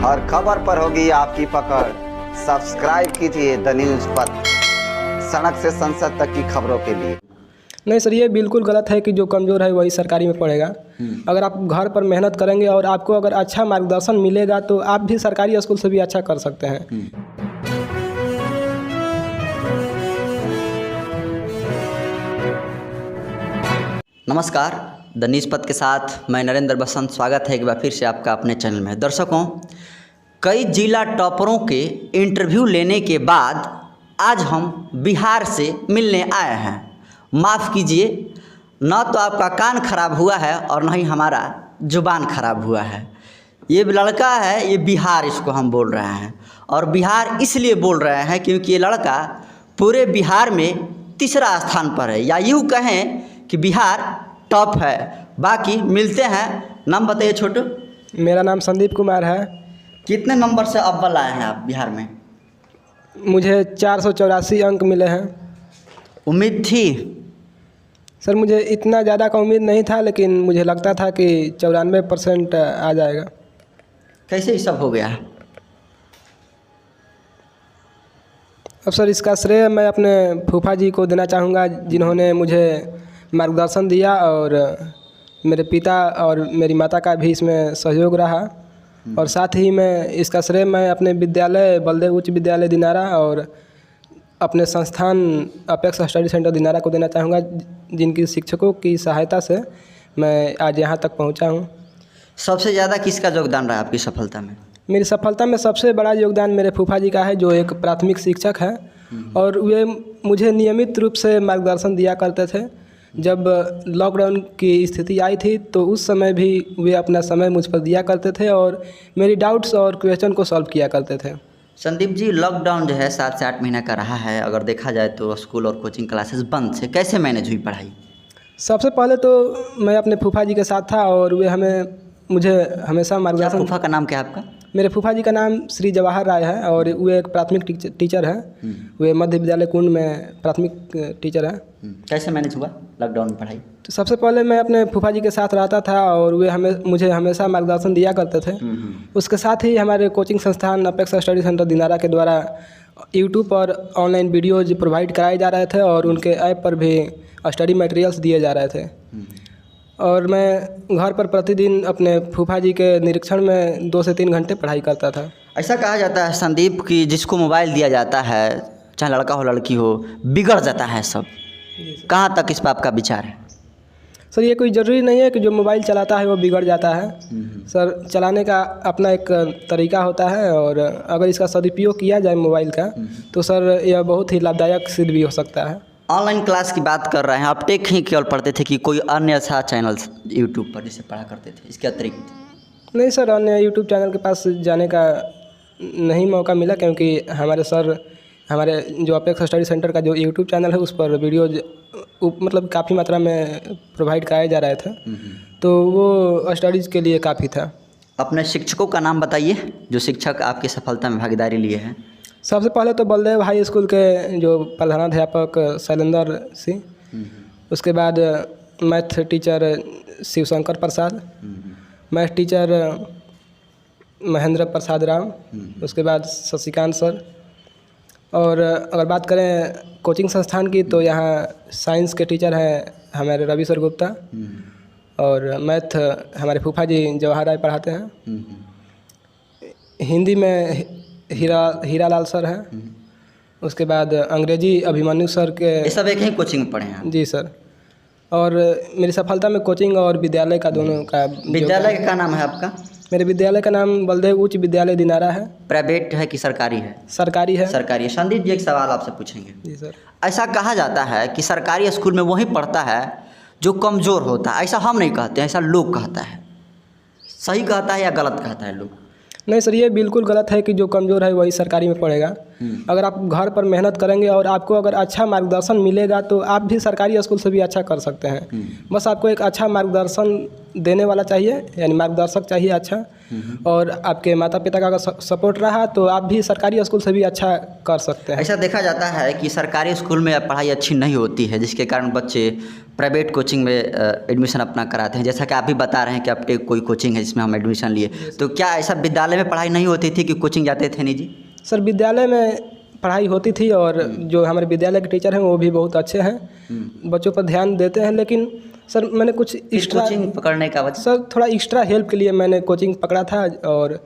हर खबर पर होगी आपकी पकड़। सब्सक्राइब कीजिए द न्यूज़ पथ, सड़क से संसद तक की खबरों के लिए। नहीं सर, ये बिल्कुल गलत है कि जो कमज़ोर है वही सरकारी में पढ़ेगा। अगर आप घर पर मेहनत करेंगे और आपको अगर अच्छा मार्गदर्शन मिलेगा तो आप भी सरकारी स्कूल से भी अच्छा कर सकते हैं। नमस्कार, द न्यूज़ पथ के साथ मैं नरेंद्र बसंत। स्वागत है एक बार फिर से आपका अपने चैनल में। दर्शकों, कई जिला टॉपरों के इंटरव्यू लेने के बाद आज हम बिहार से मिलने आए हैं। माफ़ कीजिए, न तो आपका कान खराब हुआ है और न ही हमारा जुबान खराब हुआ है। ये लड़का है, ये बिहार इसको हम बोल रहे हैं, और बिहार इसलिए बोल रहे हैं क्योंकि ये लड़का पूरे बिहार में तीसरा स्थान पर है, या यूँ कहें कि बिहार टॉप है। बाकी मिलते हैं। नाम बताइए छोटू। मेरा नाम संदीप कुमार है। कितने नंबर से अव्वल आए हैं आप बिहार में? मुझे 484 अंक मिले हैं। उम्मीद थी? सर, मुझे इतना ज़्यादा का उम्मीद नहीं था, लेकिन मुझे लगता था कि 94% आ जाएगा। कैसे ये सब हो गया? अब सर, इसका श्रेय मैं अपने फूफा जी को देना चाहूँगा, जिन्होंने मुझे मार्गदर्शन दिया, और मेरे पिता और मेरी माता का भी इसमें सहयोग रहा। और साथ ही मैं इसका श्रेय मैं अपने विद्यालय बलदेव उच्च विद्यालय दिनारा और अपने संस्थान अपेक्स स्टडी सेंटर दिनारा को देना चाहूँगा, जिनकी शिक्षकों की सहायता से मैं आज यहाँ तक पहुँचा हूँ। सबसे ज़्यादा किसका योगदान रहा आपकी सफलता में? मेरी सफलता में सबसे बड़ा योगदान मेरे फूफा जी का है, जो एक प्राथमिक शिक्षक हैं, और वे मुझे नियमित रूप से मार्गदर्शन दिया करते थे। जब लॉकडाउन की स्थिति आई थी तो उस समय भी वे अपना समय मुझ पर दिया करते थे और मेरी डाउट्स और क्वेश्चन को सॉल्व किया करते थे। संदीप जी, लॉकडाउन जो है 7 से 8 महीना का रहा है। अगर देखा जाए तो स्कूल और कोचिंग क्लासेस बंद थे, कैसे मैनेज हुई पढ़ाई? सबसे पहले तो मैं अपने फूफा जी के साथ था और वे मुझे हमेशा मार्गदर्शन। फूफा का नाम क्या है आपका? मेरे फूफा जी का नाम श्री जवाहर राय है और वे एक प्राथमिक टीचर हैं। वे मध्य विद्यालय कुंड में प्राथमिक टीचर हैं। कैसे मैनेज हुआ लॉकडाउन में पढ़ाई? तो सबसे पहले मैं अपने फूफा जी के साथ रहता था और वे मुझे हमेशा मार्गदर्शन दिया करते थे। उसके साथ ही हमारे कोचिंग संस्थान अपेक्स स्टडी सेंटर दिनारा के द्वारा यूट्यूब पर ऑनलाइन वीडियोज प्रोवाइड कराए जा रहे थे और उनके ऐप पर भी स्टडी मटेरियल्स दिए जा रहे थे। और मैं घर पर प्रतिदिन अपने फूफा जी के निरीक्षण में 2 से 3 घंटे पढ़ाई करता था। ऐसा कहा जाता है संदीप कि जिसको मोबाइल दिया जाता है, चाहे लड़का हो लड़की हो, बिगड़ जाता है सब। कहाँ तक इस पर आपका विचार है? सर, ये कोई ज़रूरी नहीं है कि जो मोबाइल चलाता है वो बिगड़ जाता है। सर, चलाने का अपना एक तरीका होता है, और अगर इसका सदुपयोग किया जाए मोबाइल का तो सर यह बहुत ही लाभदायक सिद्ध भी हो सकता है। ऑनलाइन क्लास की बात कर रहे हैं आप, टेक ही केवल पढ़ते थे कि कोई अन्य अच्छा चैनल्स यूट्यूब पर जिसे पढ़ा करते थे इसके अतिरिक्त? नहीं सर, अन्य यूट्यूब चैनल के पास जाने का नहीं मौका मिला, क्योंकि हमारे जो अपेक्स स्टडी सेंटर का जो यूट्यूब चैनल है उस पर वीडियोज मतलब काफ़ी मात्रा में प्रोवाइड कराए जा रहे थे, तो वो स्टडीज़ के लिए काफ़ी था। अपने शिक्षकों का नाम बताइए जो शिक्षक आपकी सफलता में भागीदारी लिए हैं। सबसे पहले तो बलदेव हाई स्कूल के जो प्रधानाध्यापक शैलेंद्र सिंह, उसके बाद मैथ टीचर शिवशंकर प्रसाद, मैथ टीचर महेंद्र प्रसाद राम, उसके बाद शशिकांत सर। और अगर बात करें कोचिंग संस्थान की तो यहाँ साइंस के टीचर हैं हमारे रवि सर गुप्ता, और मैथ हमारे फूफा जी जवाहर राय पढ़ाते हैं। हिंदी में हीरा लाल सर हैं। उसके बाद अंग्रेजी अभिमन्यु सर के। ये सब एक ही कोचिंग में पढ़े हैं? जी सर। और मेरी सफलता में कोचिंग और विद्यालय का दोनों का। विद्यालय का नाम है आपका? मेरे विद्यालय का नाम बलदेव उच्च विद्यालय दिनारा है। प्राइवेट है कि सरकारी है? सरकारी है। सरकारी है। संदीप जी, एक सवाल आपसे पूछेंगे। जी सर। ऐसा कहा जाता है कि सरकारी स्कूल में वही पढ़ता है जो कमज़ोर होता है। ऐसा हम नहीं कहते हैं, ऐसा लोग कहता है। सही कहता है या गलत कहता है लोग? नहीं सर, ये बिल्कुल गलत है कि जो कमज़ोर है वही सरकारी में पढ़ेगा। अगर आप घर पर मेहनत करेंगे और आपको अगर अच्छा मार्गदर्शन मिलेगा तो आप भी सरकारी स्कूल से भी अच्छा कर सकते हैं। बस आपको एक अच्छा मार्गदर्शन देने वाला चाहिए, यानी मार्गदर्शक चाहिए अच्छा, और आपके माता पिता का अगर सपोर्ट रहा तो आप भी सरकारी स्कूल से भी अच्छा कर सकते हैं। ऐसा देखा जाता है कि सरकारी स्कूल में पढ़ाई अच्छी नहीं होती है, जिसके कारण बच्चे प्राइवेट कोचिंग में एडमिशन अपना कराते हैं। जैसा कि आप भी बता रहे हैं कि आपके कोई कोचिंग है जिसमें हम एडमिशन लिए, तो क्या ऐसा विद्यालय में पढ़ाई नहीं होती थी कि कोचिंग जाते थे? नहीं जी सर, विद्यालय में पढ़ाई होती थी और जो हमारे विद्यालय के टीचर हैं वो भी बहुत अच्छे हैं, बच्चों पर ध्यान देते हैं। लेकिन सर मैंने कुछ एक्स्ट्रा कोचिंग पकड़ने का वजह सर थोड़ा एक्स्ट्रा हेल्प के लिए मैंने कोचिंग पकड़ा था। और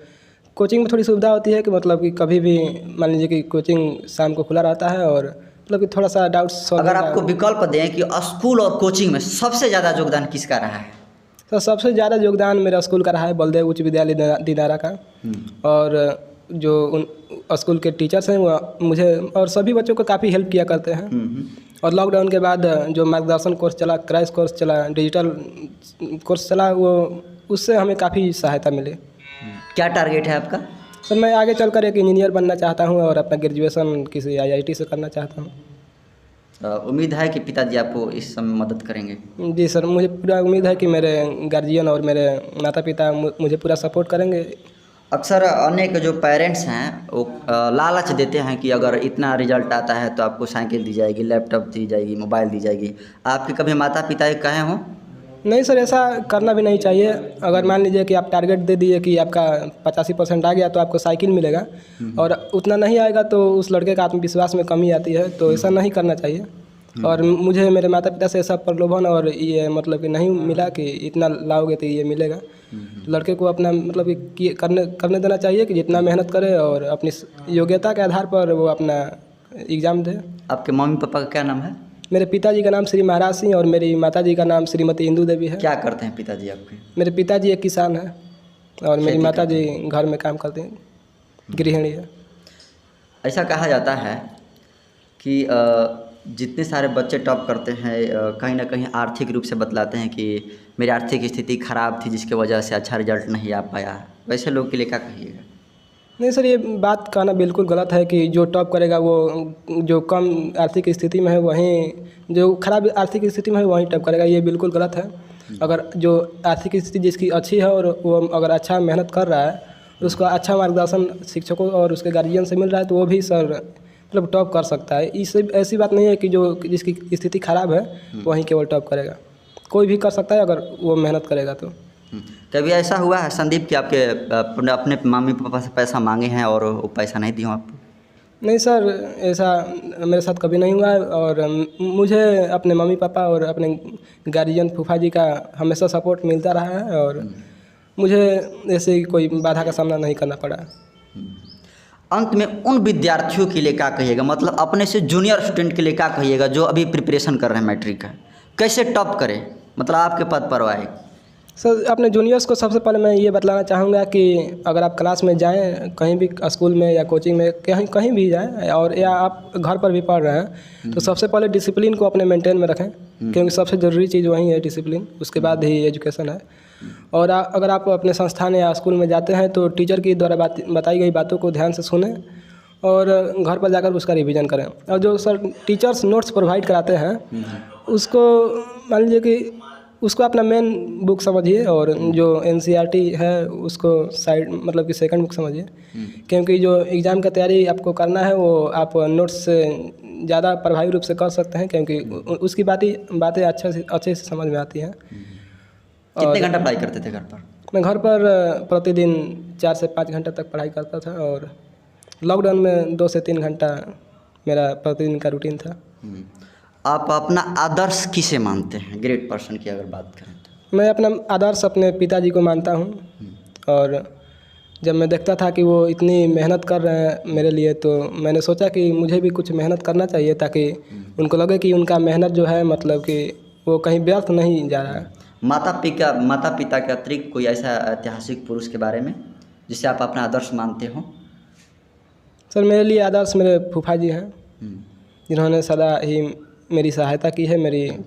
कोचिंग में थोड़ी सुविधा होती है कि मतलब कि कभी भी मान लीजिए कि कोचिंग शाम को खुला रहता है और मतलब कि थोड़ा सा डाउट्स अगर आपको विकल्प दें कि स्कूल और कोचिंग में सबसे ज़्यादा योगदान किसका रहा है? तो सबसे ज़्यादा योगदान मेरा स्कूल का रहा है, बलदेव उच्च विद्यालय दिनारा का। और जो उन स्कूल के टीचर्स हैं वो मुझे और सभी बच्चों को काफ़ी हेल्प किया करते हैं। और लॉकडाउन के बाद जो मार्गदर्शन कोर्स चला, क्रैश कोर्स चला, डिजिटल कोर्स चला, वो उससे हमें काफ़ी सहायता मिली। क्या टारगेट है आपका? सर मैं आगे चलकर एक इंजीनियर बनना चाहता हूँ और अपना ग्रेजुएशन किसी IIT से करना चाहता हूँ। उम्मीद है कि पिताजी आपको इस समय मदद करेंगे? जी सर, मुझे पूरा उम्मीद है कि मेरे गार्जियन और मेरे माता पिता मुझे पूरा सपोर्ट करेंगे। अक्सर अनेक जो पेरेंट्स हैं वो लालच देते हैं कि अगर इतना रिजल्ट आता है तो आपको साइकिल दी जाएगी, लैपटॉप दी जाएगी, मोबाइल दी जाएगी। आपके कभी माता पिता कहे हों? नहीं सर, ऐसा करना भी नहीं चाहिए। अगर मान लीजिए कि आप टारगेट दे दिए कि आपका 85% आ गया तो आपको साइकिल मिलेगा और उतना नहीं आएगा तो उस लड़के का आत्मविश्वास में कमी आती है, तो ऐसा नहीं करना चाहिए। और मुझे मेरे माता पिता से ऐसा प्रलोभन और ये मतलब कि नहीं मिला कि इतना लाओगे तो ये मिलेगा। लड़के को अपना मतलब कि करने देना चाहिए कि जितना मेहनत करे और अपनी योग्यता के आधार पर वो अपना एग्ज़ाम दे। आपके मम्मी पापा का क्या नाम है? मेरे पिताजी का नाम श्री महाराज सिंह और मेरी माताजी का नाम श्रीमती इंदू देवी है। क्या करते हैं पिताजी आपके? मेरे पिताजी एक किसान हैं और मेरी माताजी घर में काम करते हैं, गृहिणी है। ऐसा कहा जाता है कि जितने सारे बच्चे टॉप करते हैं कहीं ना कहीं आर्थिक रूप से बतलाते हैं कि मेरी आर्थिक स्थिति ख़राब थी जिसकी वजह से अच्छा रिजल्ट नहीं आ पाया। वैसे लोग के लिए क्या कहिएगा? नहीं सर, ये बात कहना बिल्कुल गलत है कि जो टॉप करेगा वो जो कम आर्थिक स्थिति में है वहीं, जो खराब आर्थिक स्थिति में है वहीं टॉप करेगा, ये बिल्कुल गलत है। अगर जो आर्थिक स्थिति जिसकी अच्छी है और वो अगर अच्छा मेहनत कर रहा है, उसको अच्छा मार्गदर्शन शिक्षकों और उसके गार्जियन से मिल रहा है तो वो भी सर मतलब टॉप कर सकता है। इससे ऐसी बात नहीं है कि जो जिसकी स्थिति ख़राब है वहीं केवल टॉप करेगा, कोई भी कर सकता है अगर वो मेहनत करेगा तो। कभी ऐसा हुआ है संदीप कि आपके अपने मम्मी पापा से पैसा मांगे हैं और वो पैसा नहीं दिए हो आपको? नहीं सर, ऐसा मेरे साथ कभी नहीं हुआ है और मुझे अपने मम्मी पापा और अपने गार्जियन फूफा जी का हमेशा सपोर्ट मिलता रहा है और मुझे ऐसे कोई बाधा का सामना नहीं करना पड़ा। अंत में उन विद्यार्थियों के लिए क्या कहिएगा, मतलब अपने से जूनियर स्टूडेंट के लिए क्या कहिएगा जो अभी प्रिपरेशन कर रहे हैं मैट्रिक का, कैसे टॉप करें, मतलब आपके पद पर आए? सर अपने जूनियर्स को सबसे पहले मैं ये बतलाना चाहूँगा कि अगर आप क्लास में जाएं, कहीं भी स्कूल में या कोचिंग में कहीं भी जाएं और या आप घर पर भी पढ़ रहे हैं तो सबसे पहले डिसिप्लिन को अपने मेंटेन में रखें, क्योंकि सबसे ज़रूरी चीज़ वही है डिसिप्लिन, उसके बाद ही एजुकेशन है। और अगर आप अपने संस्थान या स्कूल में जाते हैं तो टीचर की द्वारा बताई गई बातों को ध्यान से सुनें और घर पर जाकर उसका रिवीजन करें। और जो सर टीचर्स नोट्स प्रोवाइड कराते हैं उसको मान लीजिए कि उसको अपना मेन बुक समझिए और जो NCERT है उसको साइड मतलब कि सेकंड बुक समझिए, क्योंकि जो एग्ज़ाम का तैयारी आपको करना है वो आप नोट्स से ज़्यादा प्रभावी रूप से कर सकते हैं, क्योंकि उसकी बातें अच्छे से समझ में आती हैं। कितने घंटा पढ़ाई करते थे घर पर? मैं घर पर प्रतिदिन 4 से 5 घंटा तक पढ़ाई करता था और लॉकडाउन में 2 से 3 घंटा मेरा प्रतिदिन का रूटीन था। आप अपना आदर्श किसे मानते हैं, ग्रेट पर्सन की अगर बात करें तो? मैं अपना आदर्श अपने पिताजी को मानता हूँ और जब मैं देखता था कि वो इतनी मेहनत कर रहे हैं मेरे लिए तो मैंने सोचा कि मुझे भी कुछ मेहनत करना चाहिए ताकि उनको लगे कि उनका मेहनत जो है मतलब कि वो कहीं व्यर्थ नहीं जा रहा है। माता पिता के अतिरिक्त कोई ऐसा ऐतिहासिक पुरुष के बारे में जिसे आप अपना आदर्श मानते हो? सर मेरे लिए आदर्श मेरे फूफा जी हैं, जिन्होंने सदा ही मेरी सहायता की है, मुझे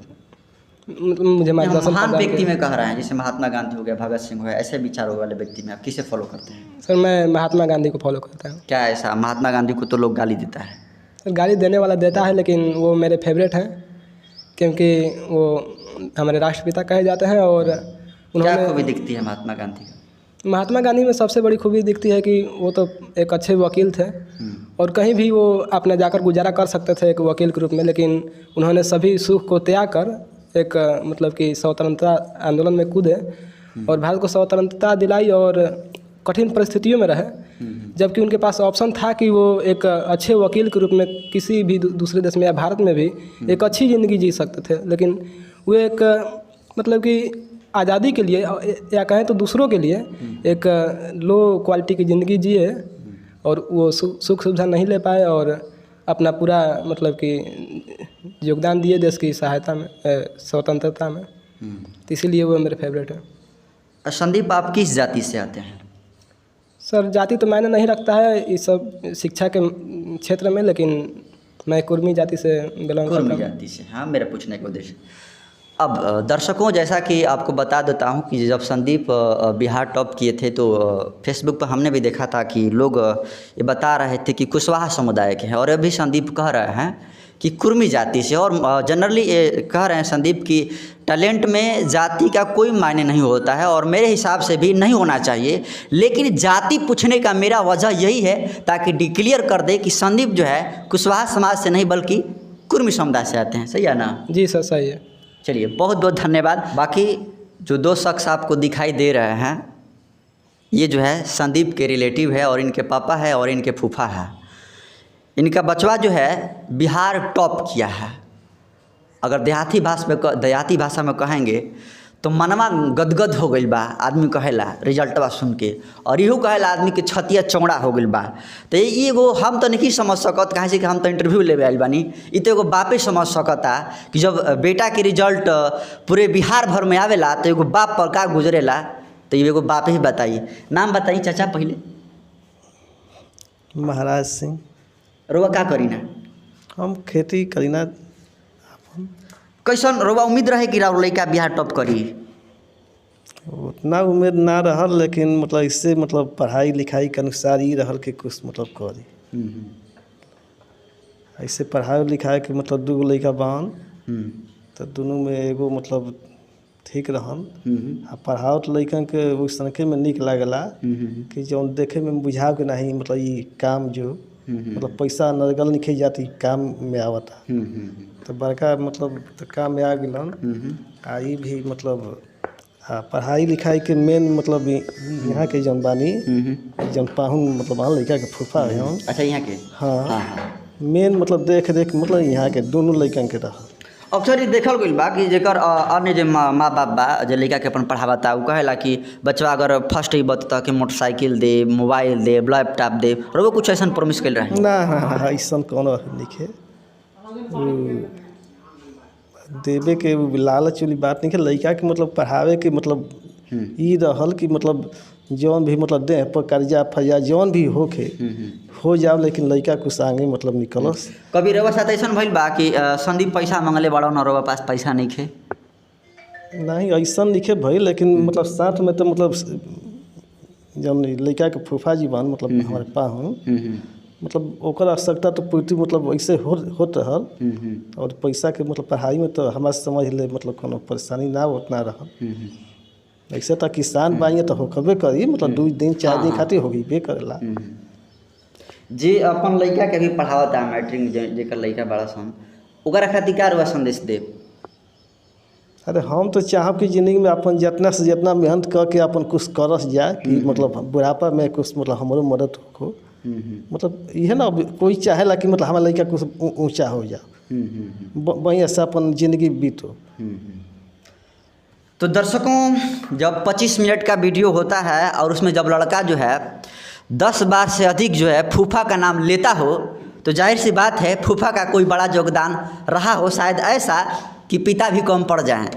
मार्गदर्शन। महान व्यक्ति में कह रहे हैं जैसे महात्मा गांधी हो गया, भगत सिंह हो गया, ऐसे विचारों वाले व्यक्ति में आप किसे फॉलो करते हैं? सर मैं महात्मा गांधी को फॉलो करता हूँ। क्या ऐसा? महात्मा गांधी को तो लोग गाली देता है। सर गाली देने वाला देता है, लेकिन वो मेरे फेवरेट हैं क्योंकि वो हमारे राष्ट्रपिता कहे जाते हैं और क्या खूबी दिखती है महात्मा गांधी का? महात्मा गांधी में सबसे बड़ी खूबी दिखती है कि वो तो एक अच्छे वकील थे और कहीं भी वो अपना जाकर गुजारा कर सकते थे एक वकील के रूप में, लेकिन उन्होंने सभी सुख को त्याग कर एक मतलब कि स्वतंत्रता आंदोलन में कूदे और भारत को स्वतंत्रता दिलाई और कठिन परिस्थितियों में रहे, जबकि उनके पास ऑप्शन था कि वो एक अच्छे वकील के रूप में किसी भी दूसरे देश में या भारत में भी एक अच्छी ज़िंदगी जी सकते थे। लेकिन वो एक मतलब कि आज़ादी के लिए या कहें तो दूसरों के लिए एक लो क्वालिटी की ज़िंदगी जिए और वो सुख सुविधा नहीं ले पाए और अपना पूरा मतलब कि योगदान दिए देश की सहायता में, स्वतंत्रता में। तो इसीलिए वो मेरे फेवरेट है। संदीप, आप किस जाति से आते हैं? सर जाति तो मायने नहीं रखता है इस सब शिक्षा के क्षेत्र में, लेकिन मैं कुर्मी जाति से बिलोंग करता हूँ। कुर्मी जाति से, हाँ, मेरा पूछने का उद्देश्य। अब दर्शकों, जैसा कि आपको बता देता हूं कि जब संदीप बिहार टॉप किए थे तो फेसबुक पर हमने भी देखा था कि लोग ये बता रहे थे कि कुशवाहा समुदाय के हैं, और अभी संदीप कह रहे हैं कि कुर्मी जाति से। और जनरली ये कह रहे हैं संदीप कि टैलेंट में जाति का कोई मायने नहीं होता है और मेरे हिसाब से भी नहीं होना चाहिए, लेकिन जाति पूछने का मेरा वजह यही है ताकि डिक्लेयर कर दे कि संदीप जो है कुशवाहा समाज से नहीं बल्कि कुर्मी समुदाय से आते हैं। सही है ना? जी सर, सही है। चलिए, बहुत बहुत धन्यवाद। बाकी जो दो शख्स आपको दिखाई दे रहे हैं ये जो है संदीप के रिलेटिव है और इनके पापा है और इनके फूफा है। इनका बचवा जो है बिहार टॉप किया है। अगर देहाती भाषा में कहेंगे तो मनवा गदगद हो गई बा, आदमी कहेला रिजल्टवा सुन के, और इहो कहेला आदमी के छतिया चौड़ा हो गई बा। तो ये एगो हम तो नहीं समझ सकत, कहे कि हम तो इंटरव्यू लेवे आइल बानी। ये तो एगो बापे समझ सकता कि जब बेटा के रिजल्ट पूरे बिहार भर में आवेला तो एगो बाप पर का गुजरेला, तो ये एगो बाप ही बताइए। नाम बताइए चाचा पहले। महाराज सिंह। रोवा का करीना? हम खेती करीना। कैसन रोवा उम्मीद रहे कि राउर लड़का बिहार टॉप करी? उतना उम्मीद ना रहल, लेकिन मतलब इससे मतलब पढ़ाई लिखाई के अनुसार ही रहल कि कुछ मतलब करी। ऐसे पढ़ाई लिखाई के मतलब दूगो लड़का बान तो दोनों में एगो मतलब ठीक रहन। आ पढ़ावत लड़कन के उस सनके में निक लागला कि जौन देखे में बुझाव के नहीं मतलब ये काम जो मतलब पैसा नरगल निकल जाती काम में आवता, तो बड़का मतलब तो काम में आ गलन। आई भी मतलब पढ़ाई लिखाई के मेन मतलब यहाँ के जौन बानी जौन पाहुन मतलब लड़का के फूफा है। अच्छा, यहाँ के? हाँ, मेन मतलब देख मतलब यहाँ के दोनों लड़कन के रहा। अक्सर ये देखल गई बा कि जेकर अन्य जो माँ बाप बा जो लड़का के अपन पढ़ावता वो कहेला कि बच्चा अगर फर्स्ट ही बता कि मोटरसाइकिल दे, मोबाइल दे, लैपटॉप दे, और वो कुछ ऐसा प्रॉमिस कर रहे हैं ना? ऐसा कौन लिखे देवे के लालच वाली बात नहीं है। लड़का के मतलब पढ़ावे के मतलब ये रहल कि मतलब जौन भी मतलब देह पर कर्जा फर्जा जौन भी होके हो जाओ, लेकिन लड़का कुछ आगे मतलब निकलस। कभी रवा साथ ऐसा भइल बा कि संदीप पैसा मंगले बड़ा न रवा पास पैसा नहीं खे? नहीं, ऐसा लिखे भाई, लेकिन मतलब साथ में तो मतलब जब लड़का के फूफा जी बन मतलब हमारे पाहुन मतलब ओकर आवश्यकता तो पूर्ति मतलब ऐसे होत रहल, और पैसा के मतलब पढ़ाई में तो हमारे समझ ले मतलब कोनो परेशानी ना उतना रहल। ऐसे तो किसान बाइए तो होकबे करी मतलब 2 दिन 4 दिन खातिर होगी बे करेला। जी अपन लड़का के भी पढ़ावता मैट्रिक जेकर लड़का बड़ा सन ओकरा खातिर का रुआ संदेश देव? अरे हम तो चाहब कि जिंदगी में अपन जितना से जितना मेहनत करके अपन कुछ करस जाए कि मतलब बुढ़ापा में कुछ मतलब हमारो मदद हो। मतलब यह ना कोई चाहेला कि मतलब हमारा लड़का कुछ ऊंचा हो जाए, वहीं ऐसा अपन जिंदगी बीतो। तो दर्शकों, जब 25 मिनट का वीडियो होता है और उसमें जब लड़का जो है 10 बार से अधिक जो है फूफा का नाम लेता हो तो जाहिर सी बात है फूफा का कोई बड़ा योगदान रहा हो, शायद ऐसा कि पिता भी कम पड़ जाएं।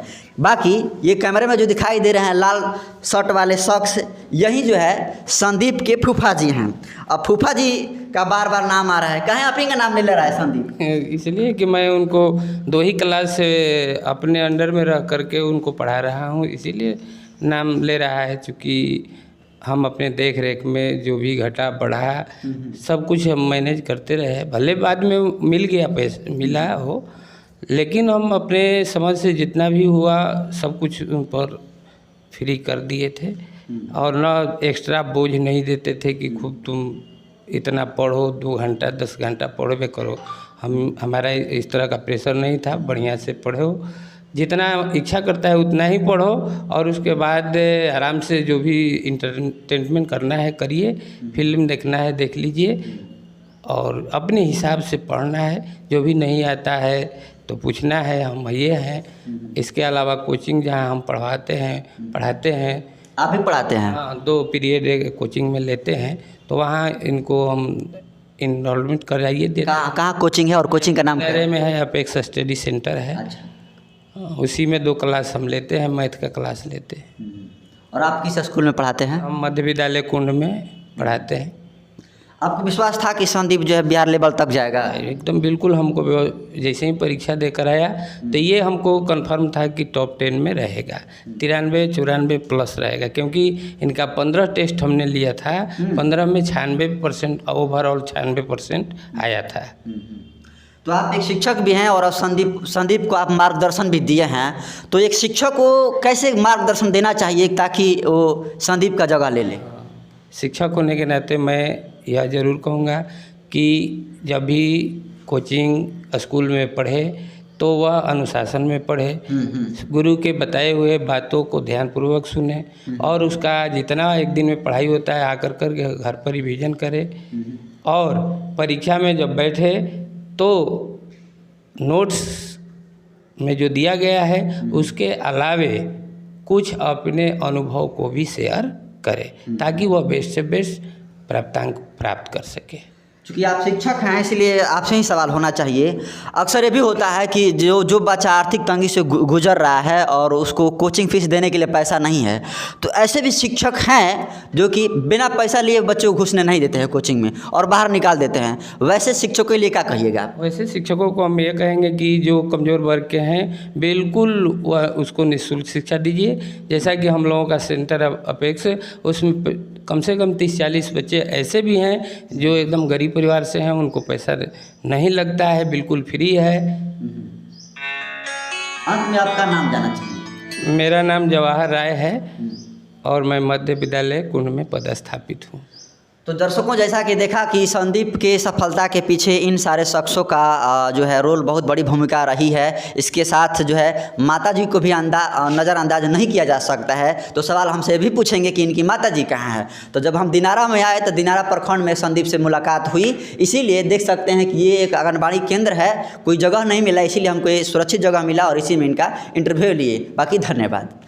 बाकी ये कैमरे में जो दिखाई दे रहे हैं लाल शर्ट वाले शख्स, यही जो है संदीप के फूफा जी हैं। अब फूफा जी का बार बार नाम आ रहा है, कहें आप ही का नाम नहीं ले रहा है संदीप? इसलिए कि मैं उनको 2 ही क्लास से अपने अंडर में रह करके उनको पढ़ा रहा हूँ, इसीलिए नाम ले रहा है। चूँकि हम अपने देख रेख में जो भी घटा बढ़ा सब कुछ हम मैनेज करते रहे, भले बाद में मिल गया पैसा मिला हो, लेकिन हम अपने समझ से जितना भी हुआ सब कुछ उन पर फ्री कर दिए थे। और ना एक्स्ट्रा बोझ नहीं देते थे कि खूब तुम इतना पढ़ो, 2 घंटा 10 घंटा पढ़ो करो। हमारा इस तरह का प्रेशर नहीं था। बढ़िया से पढ़ो, जितना इच्छा करता है उतना ही पढ़ो, और उसके बाद आराम से जो भी इंटरटेनमेंट करना है करिए, फिल्म देखना है देख लीजिए, और अपने हिसाब से पढ़ना है। जो भी नहीं आता है तो पूछना है, हम ये हैं। इसके अलावा कोचिंग जहाँ हम पढ़ाते हैं। आप ही पढ़ाते हैं? हाँ, 2 पीरियड कोचिंग में लेते हैं, तो वहाँ इनको हम इनरोलमेंट कराइए देते हैं। कहाँ कोचिंग है और कोचिंग का नाम क्या है? में है, अपेक्स स्टडी सेंटर है। अच्छा। उसी में 2 क्लास हम लेते हैं, मैथ का क्लास लेते हैं। और आप किस स्कूल में पढ़ाते हैं? हम मध्य विद्यालय कुंड में पढ़ाते हैं। आपको विश्वास था कि संदीप जो है बिहार लेवल तक जाएगा? एकदम बिल्कुल। हमको जैसे ही परीक्षा देकर आया तो ये हमको कंफर्म था कि टॉप 10 में रहेगा, 93-94 प्लस रहेगा, क्योंकि इनका 15 टेस्ट हमने लिया था। 15 में 96% ओवरऑल 96% आया था। तो आप एक शिक्षक भी हैं और संदीप को आप मार्गदर्शन भी दिए हैं, तो एक शिक्षक को कैसे मार्गदर्शन देना चाहिए ताकि वो संदीप का जगह ले ले? शिक्षक होने के नाते मैं यह ज़रूर कहूँगा कि जब भी कोचिंग स्कूल में पढ़े तो वह अनुशासन में पढ़े, गुरु के बताए हुए बातों को ध्यानपूर्वक सुने, और उसका जितना एक दिन में पढ़ाई होता है आकर कर घर पर रिवीजन करे, और परीक्षा में जब बैठे तो नोट्स में जो दिया गया है उसके अलावे कुछ अपने अनुभव को भी शेयर करे, ताकि वह बेस्ट से बेस्ट प्राप्तांक प्राप्त कर सके। क्योंकि आप शिक्षक हैं इसलिए आपसे ही सवाल होना चाहिए। अक्सर ये भी होता है कि जो बच्चा आर्थिक तंगी से गुजर रहा है और उसको कोचिंग फीस देने के लिए पैसा नहीं है, तो ऐसे भी शिक्षक हैं जो कि बिना पैसा लिए बच्चों को घुसने नहीं देते हैं कोचिंग में और बाहर निकाल देते हैं। वैसे शिक्षकों के लिए क्या कहिएगा? वैसे शिक्षकों को हम ये कहेंगे कि जो कमज़ोर वर्ग के हैं बिल्कुल वह उसको निःशुल्क शिक्षा दीजिए। जैसा कि हम लोगों का सेंटर अपेक्स, उसमें कम से कम 30-40 बच्चे ऐसे भी हैं जो एकदम गरीब परिवार से हैं, उनको पैसा नहीं लगता है, बिल्कुल फ्री है। अंत में आपका नाम जानना चाहिए। मेरा नाम जवाहर राय है और मैं मध्य विद्यालय कुंड में पदस्थापित हूँ। तो दर्शकों, जैसा कि देखा कि संदीप के सफलता के पीछे इन सारे शख्सों का जो है रोल बहुत बड़ी भूमिका रही है। इसके साथ जो है माताजी को भी नज़रअंदाज नहीं किया जा सकता है। तो सवाल हमसे भी पूछेंगे कि इनकी माताजी कहाँ है। तो जब हम दिनारा में आए तो दिनारा प्रखंड में संदीप से मुलाकात हुई, इसीलिए देख सकते हैं कि ये एक आंगनबाड़ी केंद्र है, कोई जगह नहीं मिला, इसीलिए हमको ये सुरक्षित जगह मिला और इसी में इनका इंटरव्यू लिए। बाकी धन्यवाद।